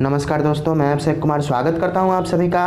नमस्कार दोस्तों, मैं अभिषेक कुमार स्वागत करता हूं आप सभी का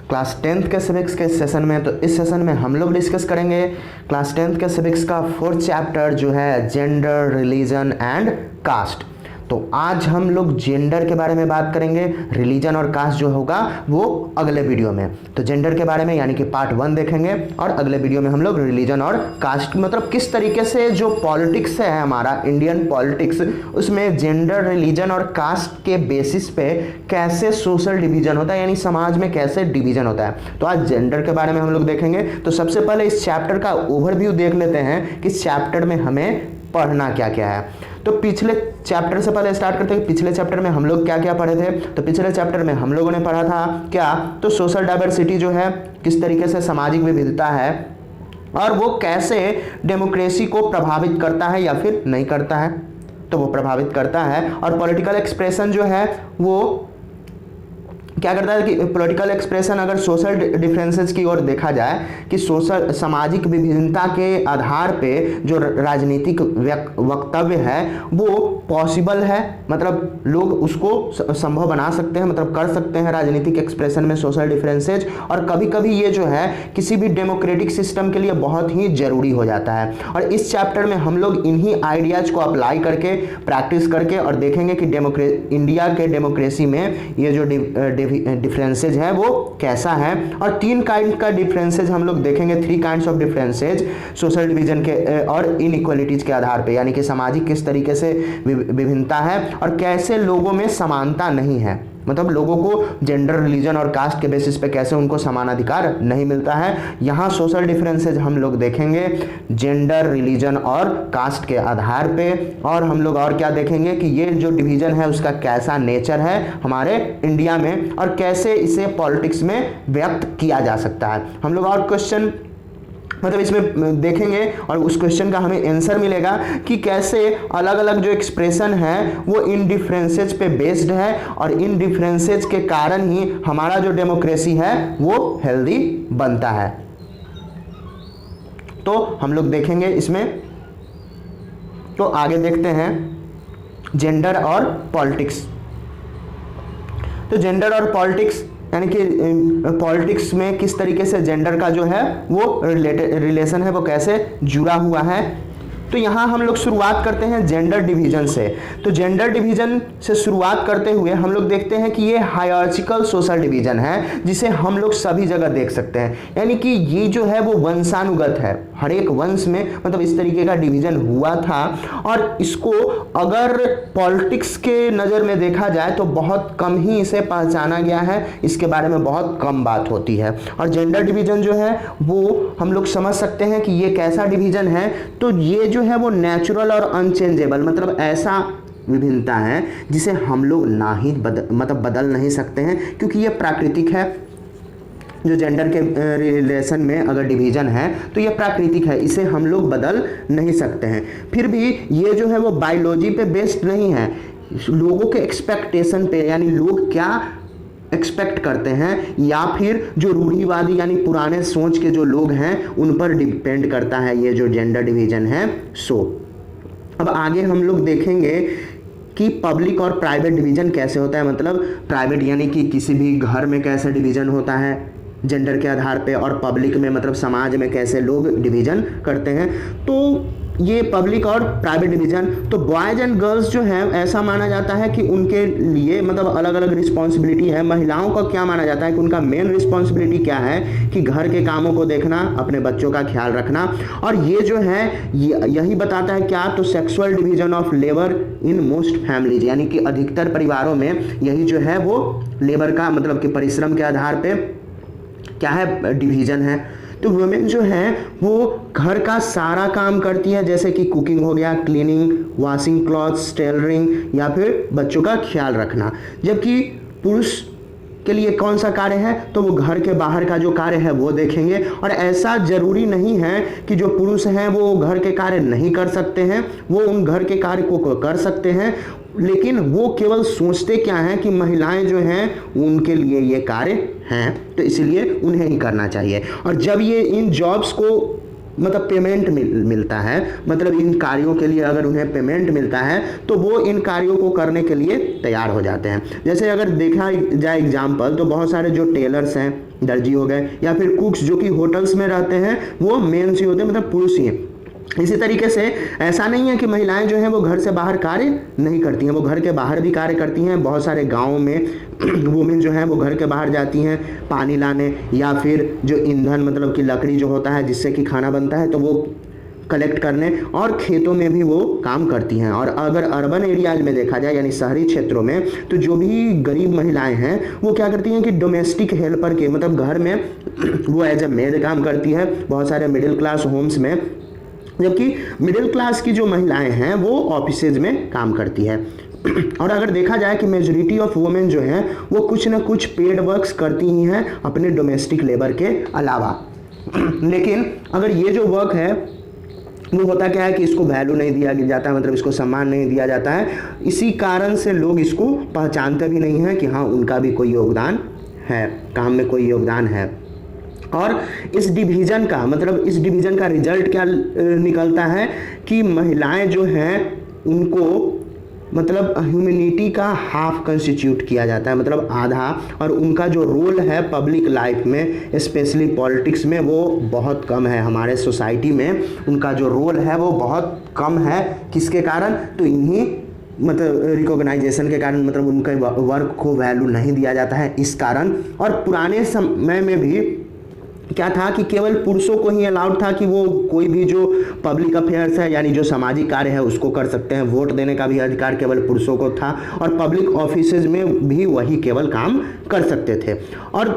क्लास 10th के सिविक्स के सेशन में। तो इस सेशन में हम लोग डिस्कस करेंगे क्लास 10th के सिविक्स का 4th चैप्टर जो है जेंडर, रिलीजन एंड कास्ट। तो आज हम लोग जेंडर के बारे में बात करेंगे, रिलीजन और कास्ट जो होगा वो अगले वीडियो में। तो जेंडर के बारे में यानी कि पार्ट 1 देखेंगे और अगले वीडियो में हम लोग रिलीजन और कास्ट मतलब किस तरीके से जो पॉलिटिक्स है हमारा इंडियन पॉलिटिक्स, उसमें जेंडर, रिलीजन और कास्ट के बेसिस पे कैसे सोशल डिवीजन होता है, यानी समाज में कैसे डिवीजन होता है। तो आज जेंडर के बारे में हम लोग देखेंगे। तो सबसे पहले इस चैप्टर का ओवरव्यू देख लेते हैं कि इस चैप्टर में हमें पढ़ना क्या क्या है। तो पिछले चैप्टर से पहले स्टार्ट करते हैं। पिछले चैप्टर में हम लोग क्या क्या पढ़े थे। तो पिछले चैप्टर में हम लोगों ने पढ़ा था क्या, तो सोशल डाइवर्सिटी जो है किस तरीके से सामाजिक विविधता है और वो कैसे डेमोक्रेसी को प्रभावित करता है या फिर नहीं करता है। तो वो प्रभावित करता है। और पॉलिटिकल एक्सप्रेशन जो है वो क्या करता है कि पॉलिटिकल एक्सप्रेशन अगर सोशल डिफरेंसेस की ओर देखा जाए कि सोशल सामाजिक विभिन्नता के आधार पे जो राजनीतिक वक्तव्य है वो पॉसिबल है, मतलब लोग उसको संभव बना सकते हैं, मतलब कर सकते हैं राजनीतिक एक्सप्रेशन में सोशल डिफरेंसेज। और कभी कभी ये जो है किसी भी डेमोक्रेटिक सिस्टम के लिए बहुत ही जरूरी हो जाता है। और इस चैप्टर में हम लोग इन्हीं आइडियाज को अप्लाई करके प्रैक्टिस करके और देखेंगे कि इंडिया के डेमोक्रेसी में ये जो डिफरेंसेज है वो कैसा है। और 3 काइंड का डिफरेंसेज हम लोग देखेंगे, 3 kinds of differences social division के और इनइक्वालिटीज के आधार पे, यानी कि सामाजिक किस तरीके से विभिन्नता है और कैसे लोगों में समानता नहीं है, मतलब लोगों को जेंडर, रिलीजन और कास्ट के बेसिस पे कैसे उनको समान अधिकार नहीं मिलता है। यहाँ सोशल डिफरेंसेज हम लोग देखेंगे जेंडर, रिलीजन और कास्ट के आधार पे। और हम लोग और क्या देखेंगे कि ये जो डिवीजन है उसका कैसा नेचर है हमारे इंडिया में और कैसे इसे पॉलिटिक्स में व्यक्त किया जा सकता है। हम लोग और क्वेश्चन मतलब इसमें देखेंगे और उस क्वेश्चन का हमें आंसर मिलेगा कि कैसे अलग अलग जो एक्सप्रेशन है वो इन डिफरेंसेज पे बेस्ड है और इन डिफरेंसेज के कारण ही हमारा जो डेमोक्रेसी है वो हेल्दी बनता है। तो हम लोग देखेंगे इसमें। तो आगे देखते हैं जेंडर और पॉलिटिक्स। तो जेंडर और पॉलिटिक्स यानी कि पॉलिटिक्स में किस तरीके से जेंडर का जो है वो रिलेशन है वो कैसे जुड़ा हुआ है। तो यहाँ हम लोग शुरुआत करते हैं जेंडर डिवीजन से। तो जेंडर डिवीजन से शुरुआत करते हुए हम लोग देखते हैं कि ये हायरार्चिकल सोशल डिवीजन है जिसे हम लोग सभी जगह देख सकते हैं, यानी कि ये जो है वो वंशानुगत है। हर एक वंश में मतलब इस तरीके का डिवीजन हुआ था और इसको अगर पॉलिटिक्स के नज़र में देखा जाए तो बहुत कम ही इसे पहचाना गया है, इसके बारे में बहुत कम बात होती है। और जेंडर डिवीजन जो है वो हम लोग समझ सकते हैं कि ये कैसा डिवीजन है। तो ये जो है वो नेचुरल और अनचेंजेबल, मतलब ऐसा विभिन्नता है जिसे हम लोग ना ही बदल नहीं सकते हैं, क्योंकि ये प्राकृतिक है। जो जेंडर के रिलेशन में अगर डिवीजन है तो ये प्राकृतिक है, इसे हम लोग बदल नहीं सकते हैं। फिर भी ये जो है वो बायोलॉजी पे बेस्ड नहीं है, लोगों के एक्सपेक्टेशन पे, यानी लोग क्या एक्सपेक्ट करते हैं या फिर जो रूढ़िवादी यानी पुराने सोच के जो लोग हैं उन पर डिपेंड करता है ये जो जेंडर डिवीजन है। अब आगे हम लोग देखेंगे कि पब्लिक और प्राइवेट डिवीजन कैसे होता है, मतलब प्राइवेट यानी कि किसी भी घर में कैसे डिवीजन होता है जेंडर के आधार पे, और पब्लिक में मतलब समाज में कैसे लोग डिवीजन करते हैं। तो ये पब्लिक और प्राइवेट डिवीजन, तो बॉयज़ एंड गर्ल्स जो है ऐसा माना जाता है कि उनके लिए मतलब अलग अलग रिस्पॉन्सिबिलिटी है। महिलाओं का क्या माना जाता है कि उनका मेन रिस्पॉन्सिबिलिटी क्या है कि घर के कामों को देखना, अपने बच्चों का ख्याल रखना। और ये जो है यही बताता है क्या, तो sexual division of labour in most families, यानी कि अधिकतर परिवारों में यही जो है वो लेबर का मतलब कि परिश्रम के आधार पर क्या है, डिवीजन है। तो वुमेन जो है वो घर का सारा काम करती है, जैसे कि कुकिंग हो गया, क्लीनिंग, वॉशिंग क्लॉथ्स, टेलरिंग या फिर बच्चों का ख्याल रखना। जबकि पुरुष के लिए कौन सा कार्य है, तो वो घर के बाहर का जो कार्य है वो देखेंगे। और ऐसा जरूरी नहीं है कि जो पुरुष हैं वो घर के कार्य नहीं कर सकते हैं, वो उन घर के कार्य को कर सकते हैं, लेकिन वो केवल सोचते क्या हैं कि महिलाएं जो हैं उनके लिए ये कार्य हैं, तो इसलिए उन्हें ही करना चाहिए। और जब ये इन जॉब्स को मतलब पेमेंट मिलता है, मतलब इन कार्यों के लिए अगर उन्हें पेमेंट मिलता है तो वो इन कार्यों को करने के लिए तैयार हो जाते हैं। जैसे अगर देखा जाए एग्जाम्पल, तो बहुत सारे जो टेलर्स हैं, दर्जी हो गए, या फिर कुक्स जो कि होटल्स में रहते हैं, वो मेंस ही होते हैं, मतलब पुरुष ही हैं। इसी तरीके से ऐसा नहीं है कि महिलाएं जो हैं वो घर से बाहर कार्य नहीं करती हैं, वो घर के बाहर भी कार्य करती हैं। बहुत सारे गाँव में वुमेन जो है वो घर के बाहर जाती हैं पानी लाने, या फिर जो ईंधन मतलब कि लकड़ी जो होता है जिससे कि खाना बनता है तो वो कलेक्ट करने, और खेतों में भी वो काम करती हैं। और अगर अर्बन एरियाज में देखा जाए यानी शहरी क्षेत्रों में, तो जो भी गरीब महिलाएं हैं वो क्या करती हैं कि डोमेस्टिक हेल्पर के मतलब घर में वो एज ए मेड काम करती है बहुत सारे मिडिल क्लास होम्स में, जबकि मिडिल क्लास की जो महिलाएं हैं वो ऑफिसेज में काम करती है। और अगर देखा जाए कि मेजॉरिटी ऑफ वुमेन जो हैं वो कुछ ना कुछ पेड वर्क्स करती ही हैं अपने डोमेस्टिक लेबर के अलावा। लेकिन अगर ये जो वर्क है वो होता क्या है कि इसको वैल्यू नहीं दिया जाता है, मतलब इसको सम्मान नहीं दिया जाता है। इसी कारण से लोग इसको पहचानते भी नहीं हैं कि हाँ उनका भी कोई योगदान है, काम में कोई योगदान है। और इस डिवीज़न का मतलब इस डिवीज़न का रिजल्ट क्या निकलता है कि महिलाएं जो हैं उनको मतलब ह्यूमैनिटी का हाफ कंस्टिट्यूट किया जाता है, मतलब आधा, और उनका जो रोल है पब्लिक लाइफ में स्पेशली पॉलिटिक्स में वो बहुत कम है। हमारे सोसाइटी में उनका जो रोल है वो बहुत कम है। किसके कारण? तो इन्हीं मतलब रिकॉग्नाइजेशन के कारण, मतलब उनके वर्क को वैल्यू नहीं दिया जाता है इस कारण। और पुराने समय में भी क्या था कि केवल पुरुषों को ही अलाउड था कि वो कोई भी जो पब्लिक अफेयर्स है यानी जो सामाजिक कार्य है उसको कर सकते हैं। वोट देने का भी अधिकार केवल पुरुषों को था, और पब्लिक ऑफिसेज में भी वही केवल काम कर सकते थे। और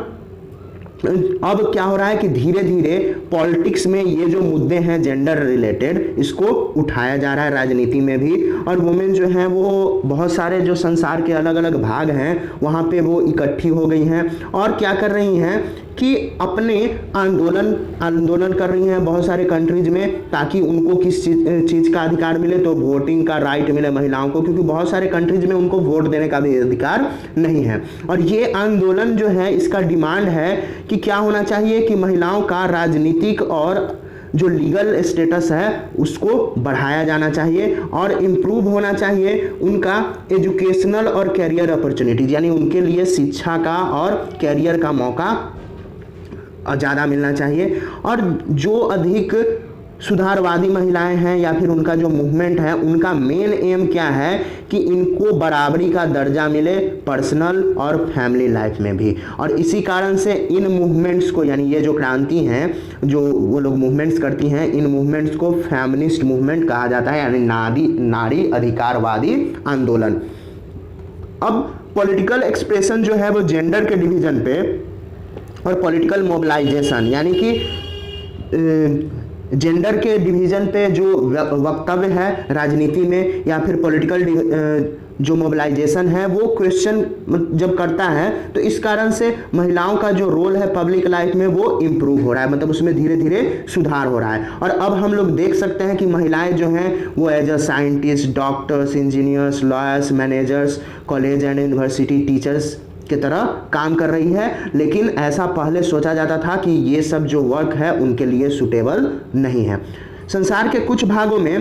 अब क्या हो रहा है कि धीरे धीरे पॉलिटिक्स में ये जो मुद्दे हैं जेंडर रिलेटेड, इसको उठाया जा रहा है राजनीति में भी। और वुमेन जो हैं वो बहुत सारे जो संसार के अलग अलग भाग हैं वहाँ पे वो इकट्ठी हो गई हैं, और क्या कर रही हैं कि अपने आंदोलन कर रही हैं बहुत सारे कंट्रीज में, ताकि उनको किस चीज़ का अधिकार मिले, तो वोटिंग का राइट मिले महिलाओं को, क्योंकि बहुत सारे कंट्रीज में उनको वोट देने का भी अधिकार नहीं है। और ये आंदोलन जो है इसका डिमांड है कि क्या होना चाहिए कि महिलाओं का राजनीतिक और जो लीगल स्टेटस है उसको बढ़ाया जाना चाहिए, और इम्प्रूव होना चाहिए उनका एजुकेशनल और कैरियर अपॉर्चुनिटीज, यानी उनके लिए शिक्षा का और कैरियर का मौका ज़्यादा मिलना चाहिए। और जो अधिक सुधारवादी महिलाएं हैं या फिर उनका जो मूवमेंट है उनका मेन एम क्या है कि इनको बराबरी का दर्जा मिले पर्सनल और फैमिली लाइफ में भी। और इसी कारण से इन मूवमेंट्स को, यानी ये जो क्रांति हैं जो वो लोग मूवमेंट्स करती हैं, इन मूवमेंट्स को फेमिनिस्ट मूवमेंट कहा जाता है, यानी नारी अधिकारवादी आंदोलन। अब पॉलिटिकल एक्सप्रेशन जो है वो जेंडर के डिवीजन पे और पॉलिटिकल मोबिलाइजेशन यानी कि जेंडर के डिवीजन पे जो वक्तव्य है राजनीति में या फिर पॉलिटिकल जो मोबिलाइजेशन है वो क्वेश्चन जब करता है, तो इस कारण से महिलाओं का जो रोल है पब्लिक लाइफ में वो इम्प्रूव हो रहा है, मतलब उसमें धीरे धीरे सुधार हो रहा है। और अब हम लोग देख सकते हैं कि महिलाएं जो हैं वो as a scientist, doctors, engineers, lawyers, managers, college and university teachers की तरह काम कर रही है। लेकिन ऐसा पहले सोचा जाता था कि ये सब जो वर्क है उनके लिए सूटेबल नहीं है। संसार के कुछ भागों में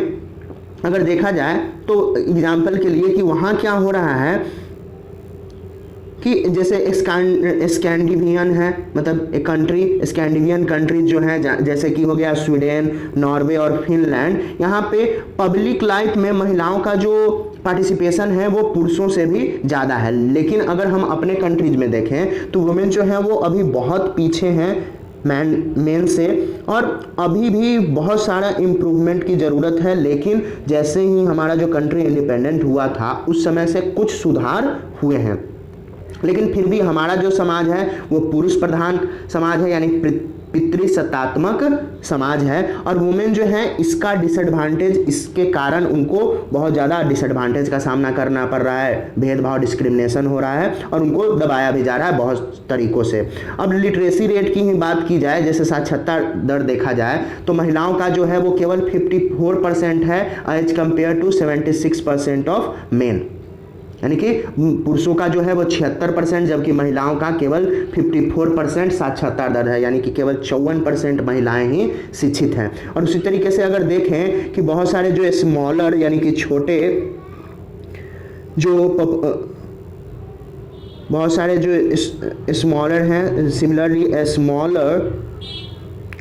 अगर देखा जाए तो एग्जाम्पल के लिए कि वहाँ क्या हो रहा है कि जैसे स्कैंडिनेवियन है, मतलब एक कंट्री, स्कैंडिनेवियन कंट्रीज जो है जैसे कि हो गया स्वीडन, नॉर्वे और फिनलैंड, यहाँ पे पब्लिक लाइफ में महिलाओं का जो पार्टिसिपेशन है वो पुरुषों से भी ज़्यादा है। लेकिन अगर हम अपने कंट्रीज में देखें तो वुमेन जो है वो अभी बहुत पीछे हैं मेन से, और अभी भी बहुत सारा इम्प्रूवमेंट की ज़रूरत है। लेकिन जैसे ही हमारा जो कंट्री इंडिपेंडेंट हुआ था उस समय से कुछ सुधार हुए हैं, लेकिन फिर भी हमारा जो समाज है वो पुरुष प्रधान समाज है, यानी पितृसत्तात्मक समाज है। और वुमेन जो है इसका डिसएडवांटेज, इसके कारण उनको बहुत ज़्यादा डिसएडवांटेज का सामना करना पड़ रहा है, भेदभाव, डिस्क्रिमिनेशन हो रहा है और उनको दबाया भी जा रहा है बहुत तरीक़ों से। अब लिटरेसी रेट की ही बात की जाए, जैसे साक्षरता दर देखा जाए तो महिलाओं का जो है वो केवल 54% है as compare to 76% of men, यानी कि पुरुषों का जो है वो 76%, जबकि महिलाओं का केवल 54% साक्षरता दर है, यानी कि केवल 54% महिलाएं ही शिक्षित हैं। और उसी तरीके से अगर देखें कि बहुत सारे जो स्मॉलर यानी कि छोटे बहुत सारे जो स्मॉलर हैं, सिमिलरली स्मॉलर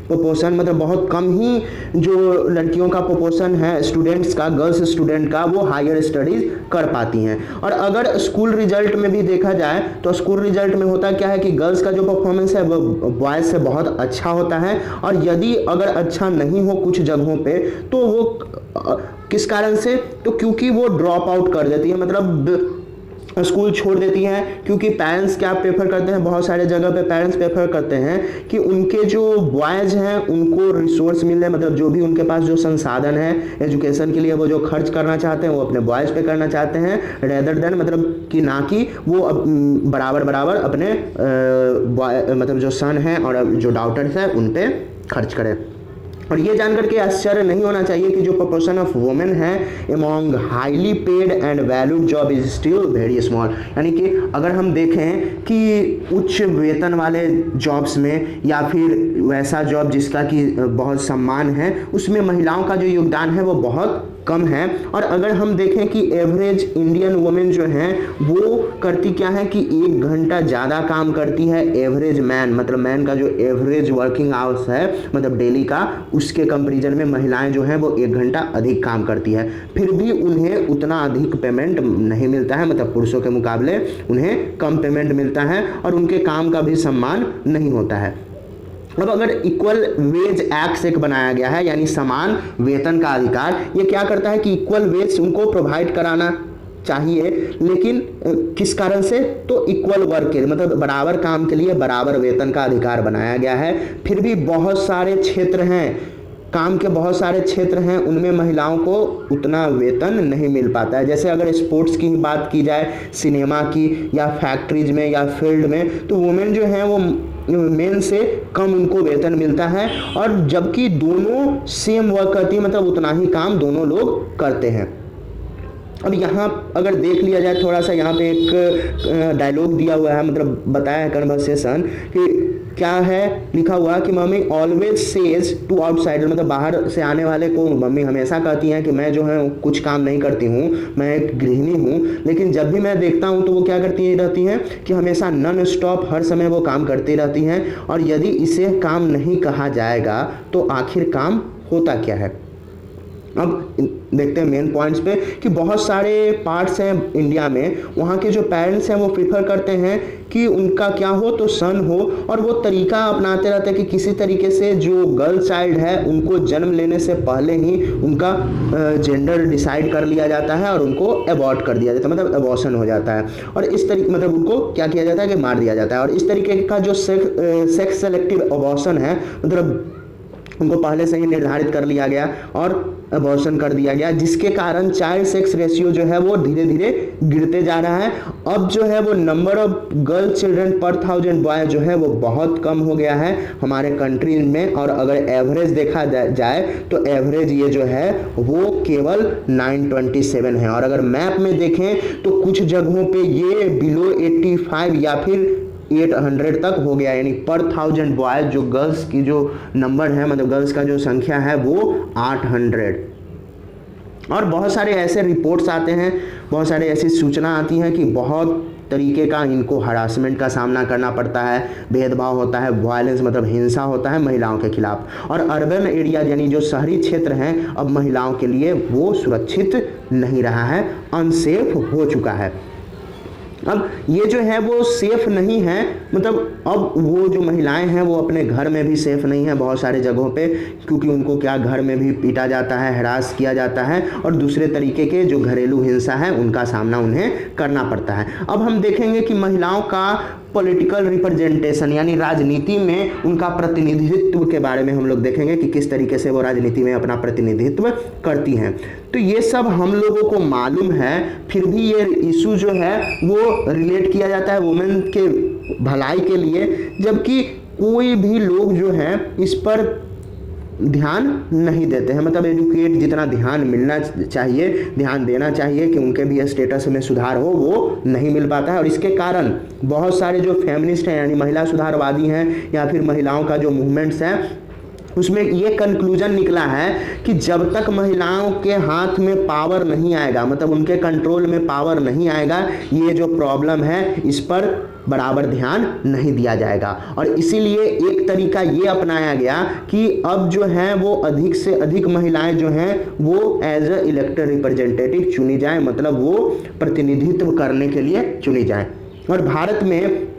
प्रोपोर्शन मतलब बहुत कम ही जो लड़कियों का प्रोपोर्शन है स्टूडेंट्स का, गर्ल्स स्टूडेंट का, वो हायर स्टडीज़ कर पाती हैं। और अगर स्कूल रिजल्ट में भी देखा जाए तो स्कूल रिजल्ट में होता क्या है कि गर्ल्स का जो परफॉर्मेंस है वो बॉयज़ से बहुत अच्छा होता है, और यदि अगर अच्छा नहीं हो कुछ जगहों पे तो वो किस कारण से, तो क्योंकि वो ड्रॉप आउट कर देती है, मतलब स्कूल छोड़ देती हैं। क्योंकि पेरेंट्स क्या प्रेफर करते हैं, बहुत सारे जगह पे पेरेंट्स प्रेफर करते हैं कि उनके जो बॉयज़ हैं उनको रिसोर्स मिल रहे, मतलब जो भी उनके पास जो संसाधन है एजुकेशन के लिए वो जो खर्च करना चाहते हैं वो अपने बॉयज़ पे करना चाहते हैं, रेदर देन मतलब कि ना कि वो बराबर बराबर अपने मतलब जो सन हैं और जो डॉटर्स हैं उन पे खर्च करें। और ये जानकर के आश्चर्य नहीं होना चाहिए कि जो प्रोपोर्शन ऑफ वुमेन है among highly paid and valued job is still very small. यानी कि अगर हम देखें कि उच्च वेतन वाले जॉब्स में या फिर वैसा जॉब जिसका कि बहुत सम्मान है उसमें महिलाओं का जो योगदान है वो बहुत कम है। और अगर हम देखें कि एवरेज इंडियन वुमेन जो हैं वो करती क्या है कि 1 घंटा ज़्यादा काम करती है एवरेज मैन, मतलब मैन का जो एवरेज वर्किंग आवर्स है मतलब डेली का, उसके कंपैरिजन में महिलाएं जो हैं वो 1 घंटा अधिक काम करती है, फिर भी उन्हें उतना अधिक पेमेंट नहीं मिलता है, मतलब पुरुषों के मुकाबले उन्हें कम पेमेंट मिलता है और उनके काम का भी सम्मान नहीं होता है। अब अगर इक्वल वेज एक्ट एक बनाया गया है यानी समान वेतन का अधिकार, ये क्या करता है कि इक्वल वेज उनको प्रोवाइड कराना चाहिए, लेकिन किस कारण से, तो इक्वल वर्क के लिए, मतलब बराबर काम के लिए बराबर वेतन का अधिकार बनाया गया है। फिर भी बहुत सारे क्षेत्र हैं, काम के बहुत सारे क्षेत्र हैं उनमें महिलाओं को उतना वेतन नहीं मिल पाता है। जैसे अगर स्पोर्ट्स की बात की जाए, सिनेमा की या फैक्ट्रीज में या फील्ड में, तो वुमेन जो हैं वो मेन से कम उनको वेतन मिलता है, और जबकि दोनों सेम वर्क करती है, मतलब उतना ही काम दोनों लोग करते हैं। अब यहाँ अगर देख लिया जाए थोड़ा सा, यहाँ पे एक डायलॉग दिया हुआ है, मतलब बताया है कन्वर्सेशन कि क्या है लिखा हुआ कि mummy always says to outsider, मतलब बाहर से आने वाले को मम्मी हमेशा कहती हैं कि मैं जो है कुछ काम नहीं करती हूँ, मैं एक गृहिणी हूँ, लेकिन जब भी मैं देखता हूँ तो वो क्या करती रहती हैं कि हमेशा नॉन स्टॉप हर समय वो काम करती रहती हैं, और यदि इसे काम नहीं कहा जाएगा तो आखिर काम होता क्या है। अब देखते हैं मेन पॉइंट्स पे कि बहुत सारे पार्ट्स हैं इंडिया में, वहाँ के जो पेरेंट्स हैं वो प्रीफर करते हैं कि उनका क्या हो तो सन हो, और वो तरीका अपनाते रहते हैं कि किसी तरीके से जो गर्ल चाइल्ड है उनको जन्म लेने से पहले ही उनका जेंडर डिसाइड कर लिया जाता है और उनको अबॉर्ट कर दिया जाता है, मतलब अबॉर्शन हो जाता है, और इस तरीके मतलब उनको क्या किया जाता है कि मार दिया जाता है। और इस तरीके का जो सेक्स सेलेक्टिव अबॉर्शन है, मतलब उनको पहले से ही निर्धारित कर लिया गया और अबॉर्शन कर दिया गया, जिसके कारण चाइल्ड सेक्स रेशियो जो है वो धीरे धीरे गिरते जा रहा है। अब जो है वो नंबर ऑफ गर्ल चिल्ड्रन पर 1000 बॉय जो है वो बहुत कम हो गया है हमारे कंट्री में, और अगर एवरेज देखा जाए तो एवरेज ये जो है वो केवल 927 है। और अगर मैप में देखें तो कुछ जगहों पे ये बिलो 85 या फिर 800 तक हो गया, यानी पर 1000 बॉयज जो गर्ल्स की जो नंबर है, मतलब गर्ल्स का जो संख्या है वो 800। और बहुत सारे ऐसे रिपोर्ट्स आते हैं, बहुत सारे ऐसी सूचना आती हैं कि बहुत तरीके का इनको हरासमेंट का सामना करना पड़ता है, भेदभाव होता है, वायलेंस मतलब हिंसा होता है महिलाओं के खिलाफ। और अर्बन एरिया यानी जो शहरी क्षेत्र हैं अब महिलाओं के लिए वो सुरक्षित नहीं रहा है, अनसेफ हो चुका है। अब ये जो है वो सेफ नहीं है, मतलब अब वो जो महिलाएं हैं वो अपने घर में भी सेफ नहीं है बहुत सारे जगहों पे, क्योंकि उनको क्या घर में भी पीटा जाता है, हरास किया जाता है, और दूसरे तरीके के जो घरेलू हिंसा है उनका सामना उन्हें करना पड़ता है। अब हम देखेंगे कि महिलाओं का पॉलिटिकल रिप्रेजेंटेशन यानी राजनीति में उनका प्रतिनिधित्व के बारे में हम लोग देखेंगे कि किस तरीके से वो राजनीति में अपना प्रतिनिधित्व करती हैं। तो ये सब हम लोगों को मालूम है, फिर भी ये इशू जो है वो रिलेट किया जाता है वुमेन के भलाई के लिए, जबकि कोई भी लोग जो हैं इस पर ध्यान नहीं देते हैं, मतलब एजुकेट जितना ध्यान मिलना चाहिए, ध्यान देना चाहिए कि उनके भी स्टेटस में सुधार हो, वो नहीं मिल पाता है। और इसके कारण बहुत सारे जो फेमिनिस्ट हैं यानी महिला सुधारवादी हैं या फिर महिलाओं का जो मूवमेंट्स है उसमें ये कंक्लूजन निकला है कि जब तक महिलाओं के हाथ में पावर नहीं आएगा, मतलब उनके कंट्रोल में पावर नहीं आएगा, ये जो प्रॉब्लम है इस पर बराबर ध्यान नहीं दिया जाएगा। और इसीलिए एक तरीका ये अपनाया गया कि अब जो है वो अधिक से अधिक महिलाएं जो हैं वो एज अ इलेक्टेड रिप्रेजेंटेटिव चुनी जाए, मतलब वो प्रतिनिधित्व करने के लिए चुनी जाए। और भारत में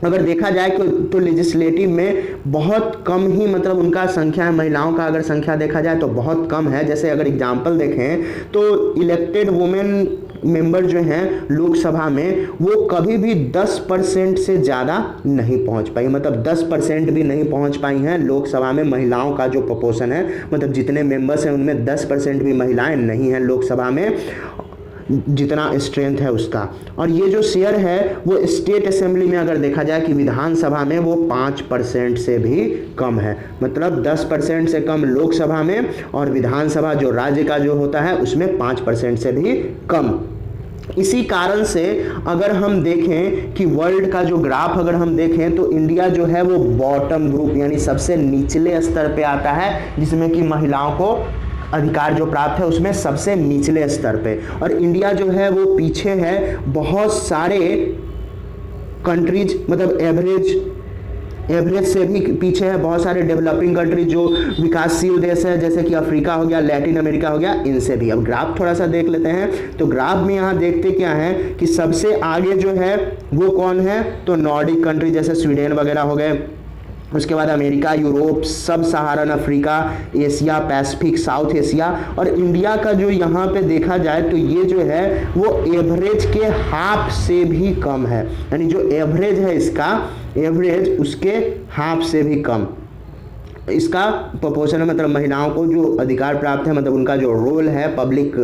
अगर देखा जाए तो लेजिस्लेटिव में बहुत कम ही मतलब उनका संख्या है, महिलाओं का अगर संख्या देखा जाए तो बहुत कम है। जैसे अगर एग्जाम्पल देखें तो इलेक्टेड वुमेन मेंबर जो हैं लोकसभा में वो कभी भी 10% से ज़्यादा नहीं पहुंच पाई, मतलब 10% भी नहीं पहुंच पाई हैं लोकसभा में। महिलाओं का जो प्रपोर्शन है, मतलब जितने मेंबर्स हैं उनमें 10% भी महिलाएं नहीं हैं लोकसभा में, जितना स्ट्रेंथ है उसका। और ये जो शेयर है वो स्टेट असेंबली में अगर देखा जाए कि विधानसभा में वो 5% से भी कम है, मतलब 10% से कम लोकसभा में और विधानसभा जो राज्य का जो होता है उसमें 5% से भी कम। इसी कारण से अगर हम देखें कि वर्ल्ड का जो ग्राफ अगर हम देखें तो इंडिया जो है वो बॉटम ग्रुप यानी सबसे निचले स्तर पे आता है, जिसमें कि महिलाओं को अधिकार जो प्राप्त है उसमें सबसे निचले स्तर पे। और इंडिया जो है वो पीछे है बहुत सारे कंट्रीज, मतलब एवरेज से भी पीछे है बहुत सारे डेवलपिंग कंट्रीज जो विकासशील देश है, जैसे कि अफ्रीका हो गया, लैटिन अमेरिका हो गया, इनसे भी। अब ग्राफ थोड़ा सा देख लेते हैं तो ग्राफ में यहाँ देखते क्या है कि सबसे आगे जो है वो कौन है, तो नॉर्डिक कंट्री जैसे स्वीडन वगैरह हो गए, उसके बाद अमेरिका, यूरोप, सब सहारन Africa, Asia Pacific, south Asia. और इंडिया का जो यहाँ पे देखा जाए तो ये जो है वो एवरेज के हाफ से भी कम है, यानी जो एवरेज है इसका एवरेज उसके हाफ से भी कम इसका प्रपोर्शन है, मतलब महिलाओं को जो अधिकार प्राप्त है, मतलब उनका जो रोल है पब्लिक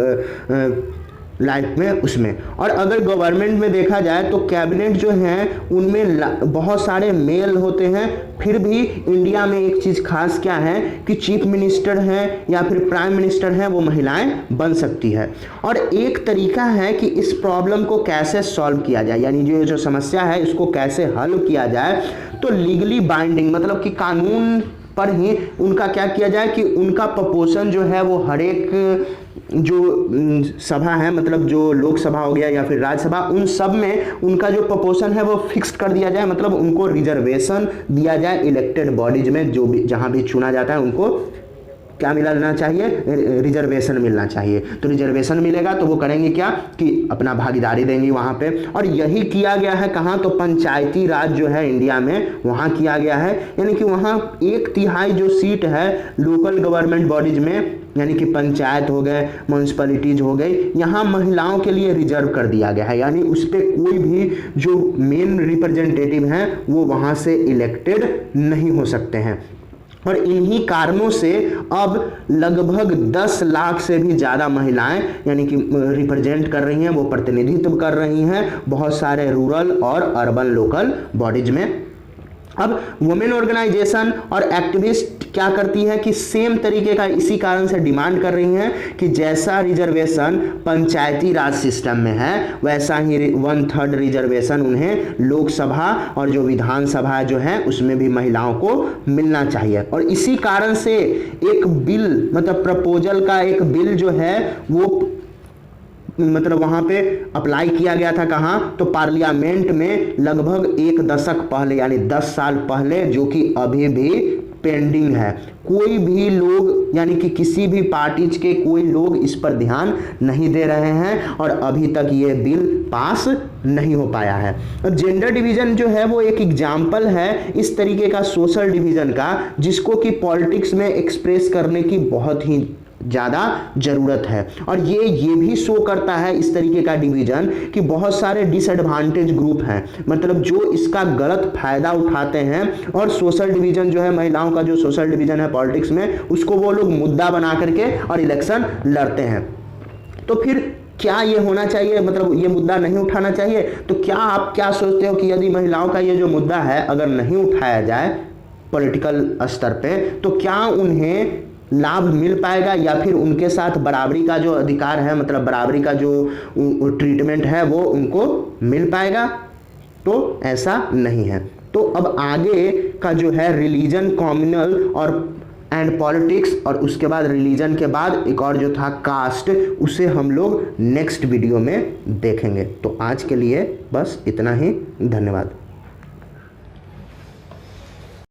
लाइफ में उसमें। और अगर गवर्नमेंट में देखा जाए तो कैबिनेट जो है उनमें बहुत सारे मेल होते हैं, फिर भी इंडिया में एक चीज़ खास क्या है कि चीफ मिनिस्टर हैं या फिर प्राइम मिनिस्टर हैं वो महिलाएं बन सकती है। और एक तरीका है कि इस प्रॉब्लम को कैसे सॉल्व किया जाए, यानी जो समस्या है इसको कैसे हल किया जाए, तो लीगली बाइंडिंग मतलब कि कानून पर ही उनका क्या किया जाए कि उनका प्रपोर्शन जो है वो हर एक जो सभा है, मतलब जो लोकसभा हो गया या फिर राज्यसभा, उन सब में उनका जो प्रपोर्शन है वो फिक्स कर दिया जाए, मतलब उनको रिजर्वेशन दिया जाए इलेक्टेड बॉडीज में, जो भी जहां भी चुना जाता है उनको क्या मिलना चाहिए, रिजर्वेशन मिलना चाहिए। तो रिजर्वेशन मिलेगा तो वो करेंगे क्या कि अपना भागीदारी देंगी वहाँ पे। और यही किया गया है कहाँ, तो पंचायती राज जो है इंडिया में वहाँ किया गया है, यानी कि वहाँ 1/3 जो सीट है लोकल गवर्नमेंट बॉडीज में, यानी कि पंचायत हो गए, म्यूनसिपैलिटीज हो गई, यहाँ महिलाओं के लिए रिजर्व कर दिया गया है, यानी उस पर कोई भी जो मेन रिप्रेजेंटेटिव हैं वो वहाँ से इलेक्टेड नहीं हो सकते हैं। और इन्हीं कारणों से अब लगभग 10 लाख से भी ज़्यादा महिलाएं यानी कि रिप्रेजेंट कर रही हैं, वो प्रतिनिधित्व कर रही हैं बहुत सारे रूरल और अर्बन लोकल बॉडीज में। अब वुमेन ऑर्गेनाइजेशन और एक्टिविस्ट क्या करती है कि सेम तरीके का इसी कारण से डिमांड कर रही हैं कि जैसा रिजर्वेशन पंचायती राज सिस्टम में है वैसा ही 1/3 रिजर्वेशन उन्हें लोकसभा और जो विधानसभा जो है उसमें भी महिलाओं को मिलना चाहिए। और इसी कारण से एक बिल, मतलब प्रपोजल का एक बिल जो है वो मतलब वहाँ पे अप्लाई किया गया था कहाँ, तो पार्लियामेंट में लगभग 1 दशक पहले, यानी 10 साल पहले, जो कि अभी भी पेंडिंग है। कोई भी लोग यानी कि किसी भी पार्टीज के कोई लोग इस पर ध्यान नहीं दे रहे हैं और अभी तक ये बिल पास नहीं हो पाया है। अब जेंडर डिवीजन जो है वो एक एग्जाम्पल है इस तरीके का सोशल डिवीजन का, जिसको कि पॉलिटिक्स में एक्सप्रेस करने की बहुत ही ज़्यादा ज़रूरत है। और ये भी शो करता है इस तरीके का डिवीज़न कि बहुत सारे डिसएडवांटेज ग्रुप हैं, मतलब जो इसका गलत फायदा उठाते हैं और सोशल डिवीज़न जो है, महिलाओं का जो सोशल डिवीज़न है पॉलिटिक्स में, उसको वो लोग मुद्दा बना करके और इलेक्शन लड़ते हैं। तो फिर क्या ये होना चाहिए, मतलब ये मुद्दा नहीं उठाना चाहिए? तो क्या आप क्या सोचते हो कि यदि महिलाओं का ये जो मुद्दा है अगर नहीं उठाया जाए पॉलिटिकल स्तर पे, तो क्या उन्हें लाभ मिल पाएगा या फिर उनके साथ बराबरी का जो अधिकार है, मतलब बराबरी का जो ट्रीटमेंट है वो उनको मिल पाएगा? तो ऐसा नहीं है। तो अब आगे का जो है रिलीजन, कम्युनल और एंड पॉलिटिक्स, और उसके बाद रिलीजन के बाद एक और जो था कास्ट, उसे हम लोग नेक्स्ट वीडियो में देखेंगे। तो आज के लिए बस इतना ही, धन्यवाद।